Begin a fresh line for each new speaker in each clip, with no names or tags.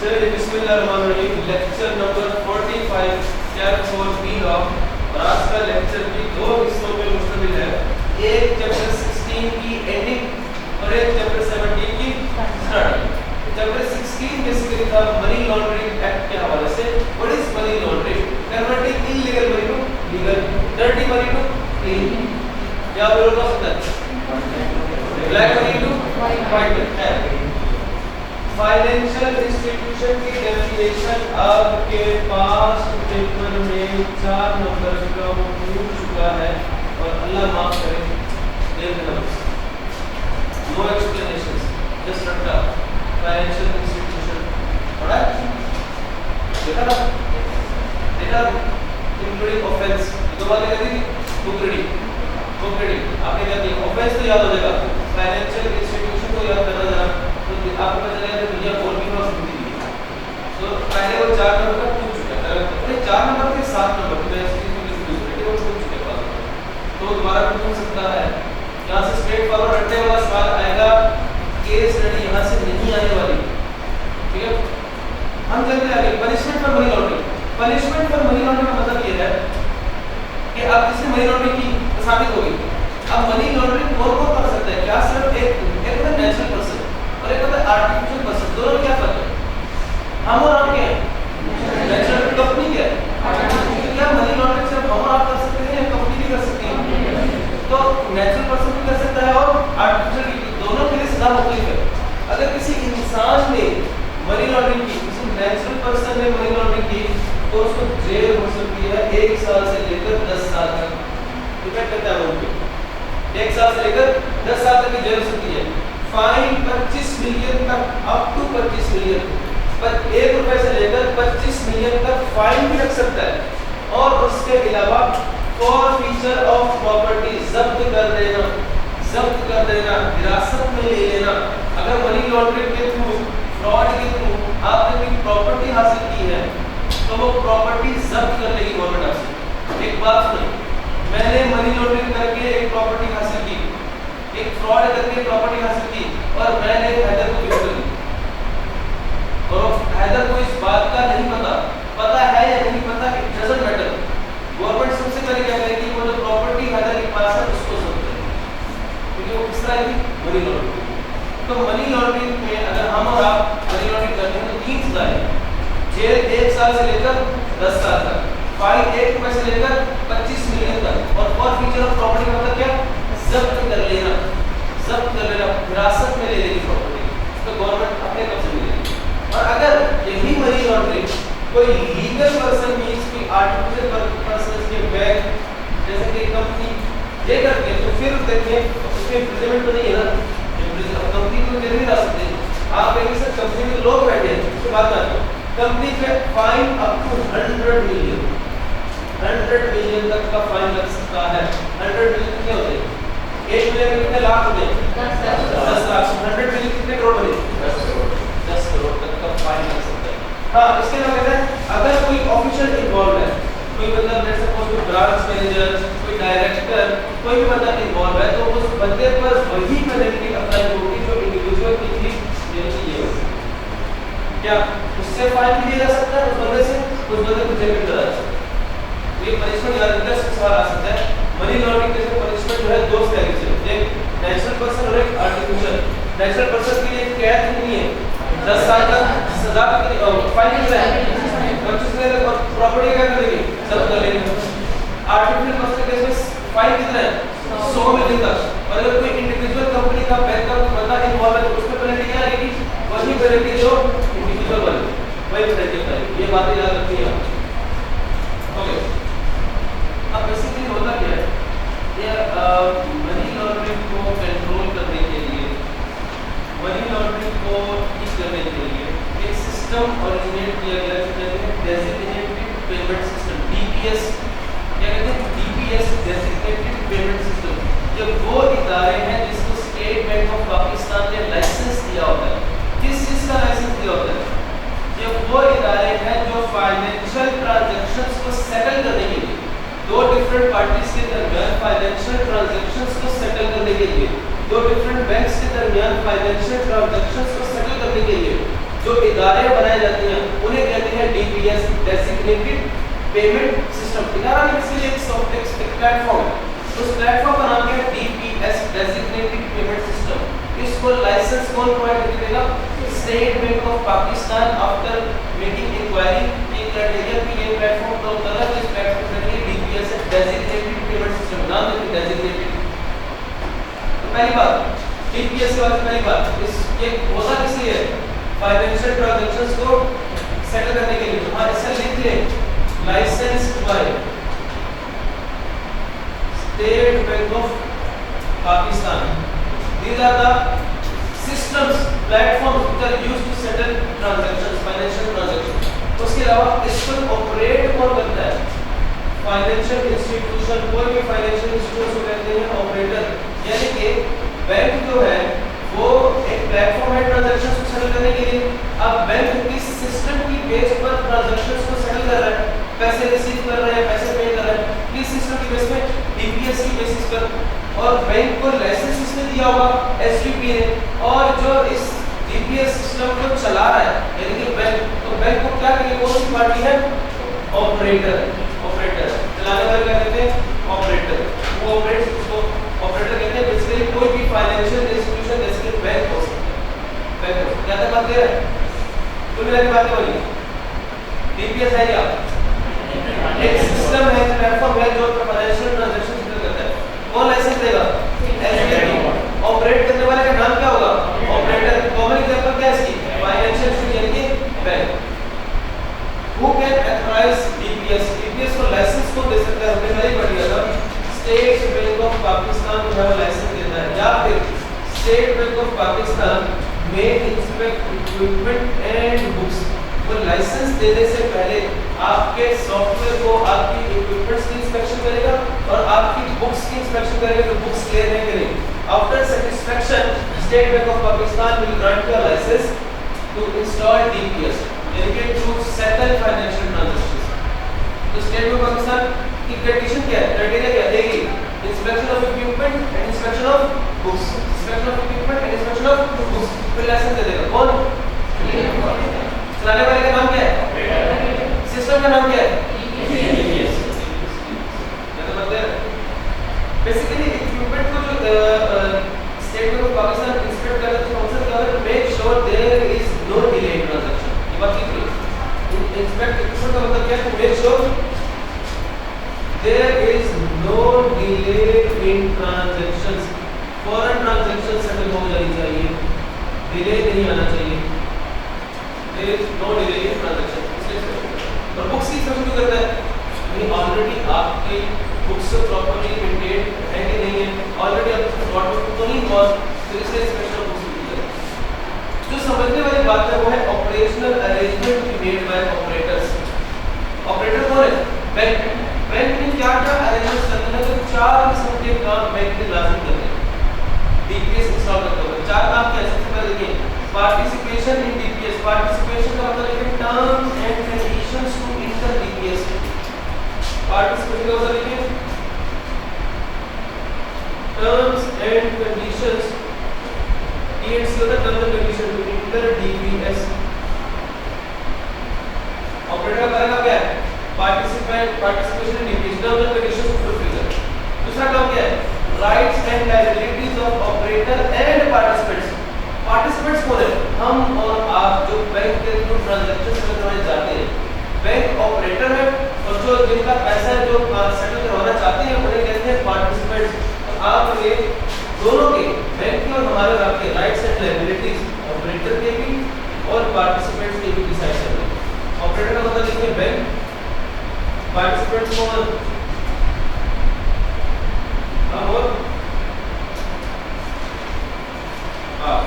चलिए बिस्मिल्लाहिर्रहमानिर्रहीम, lecture number 45 calculus B of. और आज का लेक्चर भी दो हिस्सों में मुश्तमिल है, एक चैप्टर 16 की एंडिंग और एक चैप्टर 17 की स्टार्टिंग। चैप्टर 16 बेसिकली था मनी लॉन्ड्रिंग एक्ट के हवाले से। What is money laundering? Converting illegal money to legal, dirty money to clean, या फिर हो सकता है black money to white. Financial institution की डेफिनेशन आपके पास पेपर में 4 नंबर का पूछ चुका है और अल्लाह माफ करे, देख लो, नो एक्सप्लेनेशंस, जस्ट रट्टा। फाइनेंशियल इंस्टीट्यूशन पढ़ा, देखा इंक्लूडिंग ऑफेंस, दो बातें कर दी। बुक रीडिंग आपने क्या किया, ऑफेंस तो याद हो जाएगा, फाइनेंशियल इंस्टीट्यूशन को याद करना जरा, तो आपको पता चलेगा कि भैया और भी बहुत हिंदी दी है। तो पहले वो 4 नंबर का पूछ चुका है, अरे 4 नंबर के 7 नंबर की मैं चीज को पूछ रही हूं, वो पूछ चुके पास, तो दोबारा पूछ सकता है। यहां से स्ट्रेट फॉरवर्ड रटने वाला सवाल आएगा, केस स्टडी यहां से नहीं आने वाली, ठीक है। हम चलते आगे, punishment for money laundering. Punishment for money laundering का मतलब ये है कि आप जिसने मनी लॉन्ड्रिंग की तो साबित हो गई। अब मनी लॉन्ड्रिंग कौन कर सकता है? क्या सिर्फ एक होता है नेचुरल पर्सन और एक होता है आर्टिफिशियल पर्सन, दोनों में क्या फर्क है? हम और आप क्या है? नेचुरल कंपनी क्या है? क्या मनी लॉन्ड्रिंग सिर्फ हम और आप कर सकते हैं या कंपनी भी कर सकती है? तो नेचुरल पर्सन भी कर सकता है और आर्टिफिशियल, दोनों के लिए सजा मुख्तलिफ है। अगर किसी इंसान ने मनी लॉन्ड्रिंग की, किसी नेचुरल पर्सन ने मनी लॉन्ड्रिंग की, तो उसको जेल हो सकती है 1 साल से लेकर 10 साल तक, डिपेंड करता है उन पे। 1 साल से लेकर 10 साल तक की जेल हो सकती है। फाइन 25 मिलियन तक, अप टू 25 मिलियन, पर 1 रुपए से लेकर 25 मिलियन तक फाइन भी लग सकता है। और उसके अलावा फॉरफीचर ऑफ प्रॉपर्टी, जब्त कर देना, हिरासत में ले लेना। अगर मनी लॉन्ड्रिंग के थ्रू, फ्रॉड के थ्रू आपने कोई प्रॉपर्टी हासिल की है तो वो प्रॉपर्टी जब्त कर लेगी गवर्नमेंट आपसे। एक बात सुनिए, मैंने मनी लॉन्ड्रिंग करके एक प्रॉपर्टी हासिल की, एक फ्रॉड करके प्रॉपर्टी हासिल की और मैंने हैदर को गिफ्ट कर दी, और हैदर को इस बात का नहीं पता है या नहीं पता, इट डजंट मैटर। गवर्नमेंट सबसे पहले क्या करेगी, वो जो प्रॉपर्टी हैदर के पास है उसको जब्त करेगी, क्योंकि वो किस तरह की मनी लॉन्ड्रिंग। तो मनी लॉन्ड्रिंग में अगर हम और आप मनी लॉन्ड्रिंग करते हैं तो 3 सजा है, जेल 1 साल से लेकर 10 साल तक, फाइन 1 रुपए से लेकर 25 मिलियन तक, और फॉरफीचर ऑफ प्रॉपर्टी का मतलब क्या? जब्त कर लेना, हिरासत में ले लेगी प्रॉपर्टी, तो गवर्नमेंट अपने कब्जे में लेगी। और अगर यही मनी लॉन्ड्रिंग कोई लीगल पर्सन मींस कोई आर्टिफिशियल पर्सन के बैंक जैसे कि कंपनी ये करके, तो फिर देखिए उसमें इम्प्रिजनमेंट तो नहीं है ना, कंपनी को जेल नहीं डाल सकते आप। एक सर कंपनी में लोग बैठे हैं, उसके बाद में कंपनी पे फाइन अप टू 100 मिलियन तक का फाइन लग सकता है। 100 मिलियन कितने होते हैं? 1 मिलियन में कितने लाख होते हैं? 10 लाख। 100 मिलियन कितने करोड़ बने? 10 करोड़ तक का फाइन लग सकता है। हाँ, इसके अलावा कहते हैं अगर कोई ऑफिशियल इन्वॉल्व है, कोई मतलब जैसे कोई ब्रांच मैनेजर, कोई डायरेक्टर, कोई भी बंदा इन्वॉल्व है, तो उस बंदे पर वही पेनल्टी अप्लाई होगी जो इंडिविजुअल की थी, यानी ये क्या उससे फाइन भी दिया जा सकता है, उस बंदे से, उस बंदे को जेल में डाला जा सकता है। ये पनिशमेंट याद रखना, इससे सवाल आ सकता है। मनी लॉन्ड्रिंग के पनिशमेंट जो है 2 स्टेज है, एक नेचुरल पर्सन और एक आर्टिफिशियल। नेचुरल पर्सन के लिए कैद नहीं है, 10 साल तक सजा, फाइन कितना है? 25 मिलियन, और प्रॉपर्टी क्या करेंगे? जब्त कर लेंगे। आर्टिफिशियल पर्सन के केस में फाइन कितना है? 100 मिलियन तक। और अगर कोई इंडिविजुअल कंपनी का बैंक का बंदा इन्वॉल्व है तो उसमें पेनल्टी क्या आएगी? वही पेनल्टी जो इंडिविजुअल वाली, वही पेनल्टी आएगी। ये बातें याद रखनी है। ओके, अब बेसिकली होता क्या है, ये मनी लॉन्ड्रिंग को कंट्रोल करने के लिए, मनी लॉन्ड्रिंग को ठीक करने के लिए एक सिस्टम ओरिजिनेट किया गया है, कहते हैं डेजिग्नेटेड पेमेंट सिस्टम, डीपीएस। क्या कहते हैं? DPS, designated payment system. ये वो इदारे हैं जिसको स्टेट बैंक ऑफ पाकिस्तान ने लाइसेंस दिया होता है। किस चीज का लाइसेंस दिया होता है? ये वो इदारे हैं जो फाइनेंशियल ट्रांजैक्शंस को सेटल करने के लिए, 2 डिफरेंट पार्टीज के दरमियान फाइनेंशियल ट्रांजैक्शंस को सेटल करने के लिए, 2 डिफरेंट बैंक्स के दरमियान फाइनेंशियल ट्रांजैक्शंस को सेटल करने के लिए जो इदारे बनाए जाते हैं उन्हें कहते हैं डीपीएस, डेजिग्नेटेड पेमेंट सिस्टम। इदारा बेसिकली एक प्लेटफॉर्म है, उस प्लेटफॉर्म का नाम क्या है? DPS, designated payment system. इसको लाइसेंस कौन प्रोवाइड करेगा? State Bank of Pakistan after making inquiry के क्राइटेरिया पे ये प्लेटफॉर्म तो होता है। इस प्लेटफॉर्म के लिए डीपीएस डेजिग्नेटेड पेमेंट सिस्टम नाम है, डेजिग्नेटेड। तो पहली बात डीपीएस के बाद पहली बात इस ये होता किस लिए है? फाइनेंशियल ट्रांजैक्शंस को सेटल करने के लिए। हाँ, इससे लिख ले licensed by state Bank of Pakistan. These are the systems, platforms which are used to settle transactions, financial transactions. उसके अलावा इसको ऑपरेट कौन करता है? Financial institution. कोई भी फाइनेंशियल इंस्टीट्यूशन को कहते हैं ऑपरेटर। यानी कि बैंक जो है वो एक प्लेटफॉर्म है ट्रांजैक्शंस को सेटल करने के लिए। अब बैंक किस सिस्टम की बेस पर ट्रांजैक्शंस को सेटल कर रहा है? पैसे रिसीव कर रहा है, पैसे पे कर रहा है, किस सिस्टम की बेस पे? डीपीएस की बेसिस पर। और बैंक को लाइसेंस इसने दिया होगा एसडीपी ने, और जो इस डीपीएस सिस्टम को चला रहा है यानी कि बैंक, तो बैंक को क्या करेंगे? कौन सी पार्टी है? ऑपरेटर। ऑपरेटर चलाने वाले क्या कहते हैं? ऑपरेटर। वो ऑपरेट उसको ऑपरेटर कहते हैं। बेसिकली कोई भी फाइनेंशियल इंस्टीट्यूशन जैसे कि बैंक हो सकता है। बैंक हो क्या था? बात क्लियर है? कुल मिला के बातें बोलिए। डीपीएस है क्या? एक सिस्टम है, प्लेटफॉर्म है जो फाइनेंशियल ट्रांजैक्शन सेटल करता है। कौन लाइसेंस देगा? एसडीपी। ऑपरेट करने वाले का नाम क्या होगा? ऑपरेटर। कॉमन एग्जांपल क्या है इसकी? फाइनेंशियल इंस्टीट्यूशन यानी कि bank. Who can authorise DPS? DPS को लाइसेंस कौन दे सकता है? हमने पहले पढ़ लिया था, स्टेट बैंक ऑफ पाकिस्तान को है लाइसेंस देता है, या फिर स्टेट बैंक ऑफ पाकिस्तान में इंस्पेक्ट इक्विपमेंट एंड बुक्स। वो लाइसेंस देने से पहले आपके सॉफ्टवेयर को, आपकी इक्विपमेंट्स की इंस्पेक्शन करेगा और आपकी बुक्स की इंस्पेक्शन करेगा कि बुक्स क्लियर है कि नहीं। After satisfaction State Bank of Pakistan will grant you a licence to install DPS यानी कि टू सेटल फाइनेंशियल ट्रांजैक्शंस। तो स्टेट बैंक ऑफ पाकिस्तान की कंडीशन क्या है? क्राइटेरिया क्या देगी? Inspection of equipment and inspection of books. Inspection of equipment and inspection of books फिर licence दे देगा कौन? चलाने वाले का नाम क्या है? सिस्टम का नाम क्या है? डीपीएस। बेसिकली इक्विपमेंट को जो State Bank of Pakistan inspect करता है, कौन सा क्या? Make sure there is no delay in transaction. ये बात ठीक है। इंस्पेक्ट इक्विपमेंट का मतलब क्या है? Make sure there is no delay in transactions. Foreign transaction settle हो जानी चाहिए, डिले नहीं आना चाहिए। There is no delay in transaction. और बुक्स की इंस्पेक्शन क्यों करता है? ये ऑलरेडी आपके बुक्स प्रॉपर्ली मेंटेन है कि नहीं है, ऑलरेडी आपको फ्रॉड तो नहीं हुआ, तो इसलिए इंस्पेक्शन बुक्स की है। जो समझने वाली बात है वो है operational arrangement to be made by operators. Operator कौन है? बैंक। बैंक ने क्या क्या अरेंजमेंट करते हैं? तो चार किस्म के काम बैंक ने लाजमी करते हैं डीपीएस इंस्टॉल करते हुए। चार काम क्या है? सबसे पहले देखिए पार्टिसिपेशन इन डीपीएस। पार्टिसिपेशन का मतलब है terms and conditions to enter DPS. Participation का मतलब है टर्म्स एंड कंडीशंस, टीएनसी होता है terms and condition to enter DPS. Operator का काम क्या है? Participation in DPS, terms and conditions को फुलफिल करना। दूसरा काम क्या है? Rights and liabilities of operator and participants. Participants कौन है? हम और आप जो बैंक के थ्रू ट्रांजैक्शन करवाने चाहते हैं। बैंक ऑपरेटर है और जो जिनका पैसा जो सेटल करवाना चाहते हैं उन्हें कहते हैं पार्टिसिपेंट्स। तो आप ये दोनों के, बैंक के और हमारे और आपके राइट्स एंड लायबिलिटीज ऑपरेटर के भी और पार्टिसिपेंट्स के भी डिसाइड करते हैं। ऑपरेटर का मतलब देखिए बैंक, पार्टिसिपेंट्स कौन? हम और आप।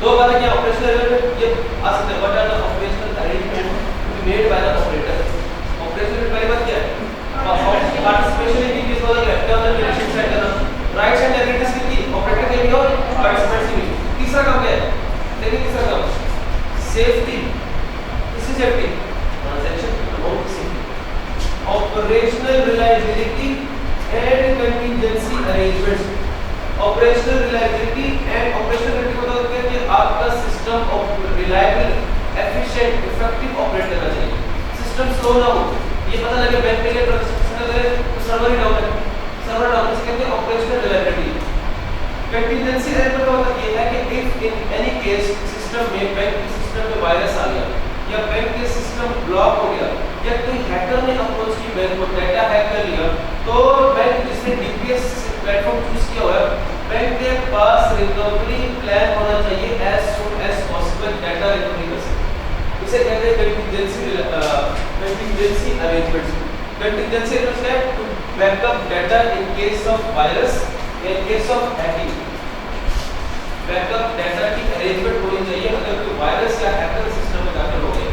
दो बातें क्या? ऑपरेशनल अरेंजमेंट ये आ सकते हैं। What are the operational arrangement made by the operator? Operational पहली बात क्या है? पार्टिसिपेशन इन डीपीएस मतलब क्या है? टर्म्स एंड कंडीशंस सेट करना। राइट्स एंड लायबिलिटीज की ऑपरेटर के भी और पार्टिसिपेंट्स की भी। तीसरा काम क्या है? देखिए तीसरा काम सेफ्टी। किसकी सेफ्टी? ट्रांजैक्शन अमाउंट की safety. Operational reliability and contingency arrangements. Operational reliability and operational efficient effective operate करना चाहिए, सिस्टम स्लो ना हो। ये पता लगे बैंक के लिए ट्रांजैक्शन करे तो सर्वर ही डाउन है, सर्वर डाउन से कहते हैं ऑपरेशनल रिलायबिलिटी। कंटिजेंसी अरेंजमेंट का मतलब ये है कि if in any case system में बैंक के सिस्टम में वायरस आ गया या बैंक के सिस्टम ब्लॉक हो गया या कोई हैकर ने अप्रोच की बैंक को डाटा हैक कर लिया, तो बैंक जिसने डीपीएस प्लेटफॉर्म चूज किया हुआ है, बैंक के पास रिकवरी प्लान होना चाहिए as soon as possible data recovery कर सके। इसे कहते हैं कंटिजेंसी अरेंजमेंट्स। कंटिजेंसी अरेंजमेंट है to backup data in case of virus, in case of hacking. Backup data की अरेंजमेंट होनी चाहिए अगर कोई वायरस या हैकर सिस्टम में दाखिल हो गया।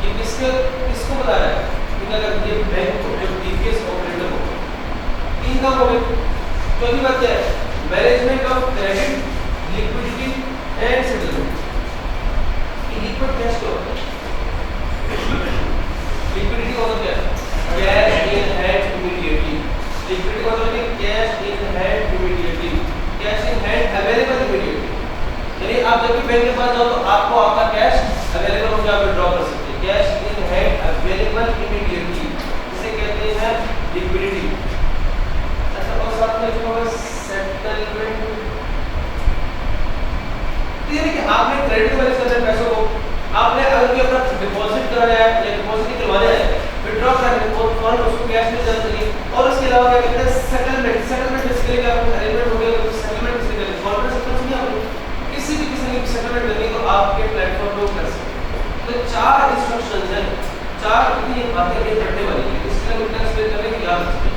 ये किसको बता रहा है कि अगर ये बैंक को जो डीपीएस ऑपरेटर हो, तीन काम हो गए। चौथी बात क्या है? Management of credit, liquidity and settlement. Liquid cash क्या होता है? लिक्विडिटी का मतलब क्या है? Cash in hand immediately. Liquidity का मतलब है cash in hand immediately, cash in hand available immediately. यानी आप जब भी बैंक के पास जाओ तो आपको आपका कैश अवेलेबल हो, आप विड्रॉ कर सकते हैं। Cash in hand available immediately, इसे कहते हैं लिक्विडिटी। अच्छा, और साथ में जो है सेटलमेंट, तो यानी कि आपने क्रेडिट वाले करने पैसों को, आपने अगर भी अपना डिपॉजिट कराया है या डिपॉजिट करवाना है, विड्रॉ करने को फौरन उसको कैश में जाना चाहिए। और उसके अलावा क्या कहते हैं सेटलमेंट। सेटलमेंट इसके लिए आपका अरेंजमेंट हो गया, तो सेटलमेंट किसे कहते हैं? कॉर्पोरेट सेटलमेंट नहीं, आपको किसी भी किसी की सेटलमेंट करनी तो आपके प्लेटफॉर्म पे कर सकते हैं। तो चार इंस्ट्रक्शंस हैं, चार इतनी बातें ये पढ़ने वाली है, इसलिए हम इतना एक्सप्लेन करने की याद रखते हैं।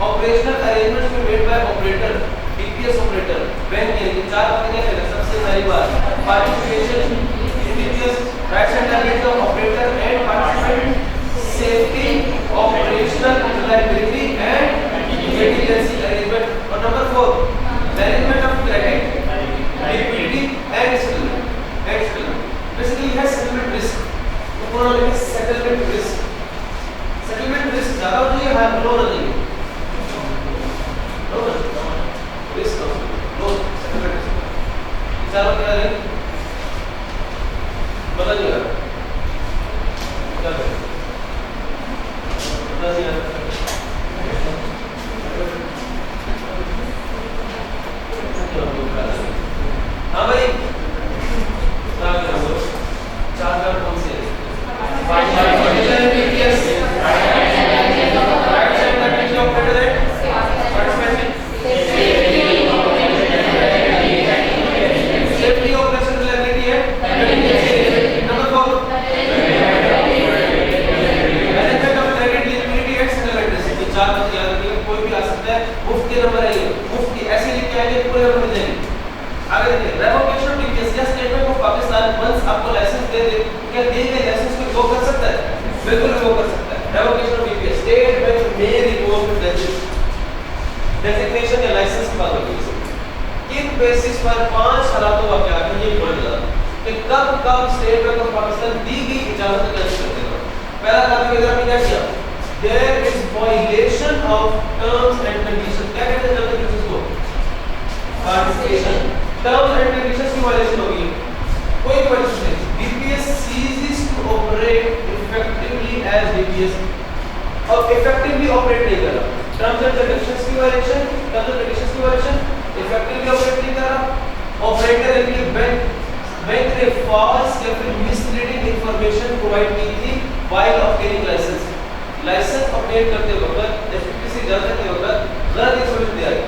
ऑपरेशनल अरेंजमेंट्स में made by operator, DPS operator, bank के लिए चार बातें क्या है? सबसे पहली बात participation in DPS, rights and liabilities of operator and participant, safety, operational reliability and contingency arrangement. और number 4 management of credit, liquidity and settlement. Basically है सेटलमेंट रिस्क, तो पूरा लेंगे सेटलमेंट रिस्क। सेटलमेंट रिस्क ज्यादा हो जाए या लो हो जाए? लो रिस्क लो, सेटलमेंट रिस्क चारों क्या है? बताइए क्या करें? बताइए। हाँ भाई, चार कार्ड कौन से हैं? सेफ्टी, ऑपरेशन रिलायबिलिटी है। Number 4 management of credit, liquidity and settlement risk. ये चार बातें याद रखिएगा, कोई भी आ सकता है। मुफ्त के नंबर है ये, मुफ्त के ऐसे लिख के आएंगे, पूरे नंबर मिल जाएंगे। आगे देखिए, रेवोकेशन ऑफ डीपीएस या State Bank of Pakistan once आपको लाइसेंस दे दे, क्या दिए गए लाइसेंस को रिवोक कर सकता है? बिल्कुल रिवोक कर सकता है। Revocation of DPS, state bank में रिवोक डेजिग्नेशन या लाइसेंस की बात होती है। किन बेसिस पर 5 हालातों का क्या है ये बोल रहा कि कब स्टेट बैंक ऑफ पाकिस्तान दी गई इजाजत कैंसिल कर देगा। पहला काम ये आपने क्या किया? There is violation of terms and condition. क्या कहते हैं जब तक इसको? पार्टिसिपेशन। टर्म्स एंड कंडीशंस की वायलेशन होगी, कोई वायलेशन नहीं। DPS ceases to operate effectively as DPS, और इफेक्टिवली ऑपरेट नहीं कर रहा। टर्म्स एंड कंडीशंस की वायलेशन, टर्म्स एंड कंडीशंस की वायलेशन, इफेक्टिवली ऑपरेट नहीं कर रहा। ऑपरेटर यानी बैंक ने फॉल्स या फिर मिसलीडिंग इंफॉर्मेशन प्रोवाइड की थी while obtaining licence. Licence obtain करते वक्त एफपीसी जाने के वक्त गलत इंफॉर्मेशन दिया गया।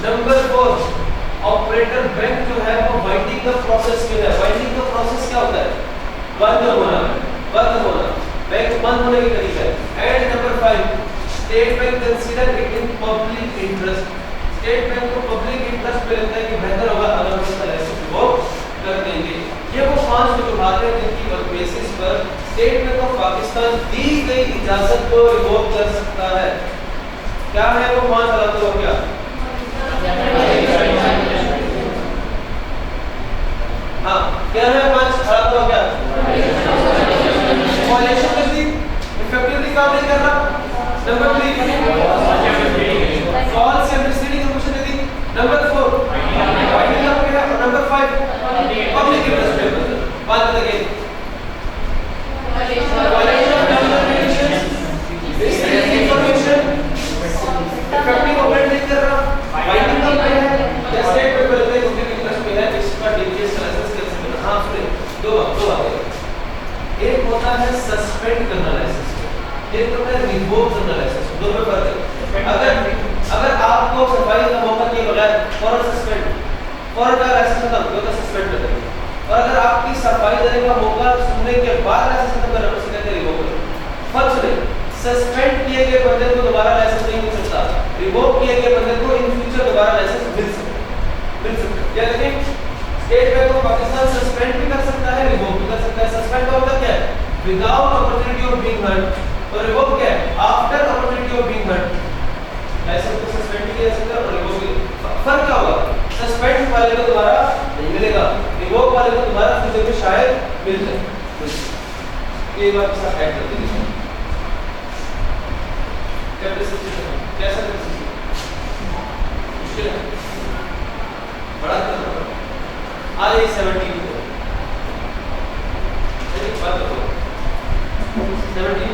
नंबर 4 ऑपरेटर बैंक जो है वो वाइंडिंग द प्रोसेस में है। वाइंडिंग द प्रोसेस क्या होता है? बंद होना, बंद होना, बैंक बंद होने के करीब है। And number 5 state bank consider it in public interest. State bank को पब्लिक इंटरेस्ट पे लगता है कि बेहतर होगा अगर हम इसका लाइसेंस वो कर देंगे। ये वो 5 जो बातें हैं जिनकी बेसिस पर स्टेट बैंक ऑफ पाकिस्तान दी गई इजाजत को रिवोक कर सकता है। क्या है वो 5 हालातों का? क्या हाँ, क्या है 5 हालातों का? क्या वायलेशन कर दी, इफेक्टिवली काम नहीं कर रहा। नंबर 3 फॉल्स या मिसलीडिंग इंफॉर्मेशन दे दी। नंबर 4 वाइंडिंग अप किया। और नंबर 5 पब्लिक इंटरेस्ट पे बात करेंगे। एक होता है रिवोक जनरल लाइसेंस, दोनों में फर्क है। अगर आपको सफाई का मौका दिए बगैर फौरन सस्पेंड, फौरन का लाइसेंस खत्म होगा, सस्पेंड कर देंगे। और अगर आपकी सफाई देने का मौका सुनने के बाद लाइसेंस खत्म करना उसे कहते हैं रिवोक। फर्क नहीं, सस्पेंड किए गए बंदे को दोबारा लाइसेंस नहीं मिल सकता, रिवोक किए गए बंदे को इन फ्यूचर दोबारा लाइसेंस मिल सकता है। क्या लेकिन state Bank of Pakistan suspend भी कर सकता है, रिवोक भी कर सकता है। सस्पेंड का मतलब क्या है? Without opportunity of being heard, और रिवोक क्या है? After opportunity of being heard. Licence को सस्पेंड भी किया जा सकता है और रिवोक भी। फर्क क्या होगा? सस्पेंड वाले को दोबारा नहीं मिलेगा, रिवोक वाले को दोबारा फ्यूचर में शायद मिल जाए। ये बात साथ ऐड कर दीजिए। कैसा मुश्किल है, बड़ा करना पड़ेगा। आज 17 को बात करो 17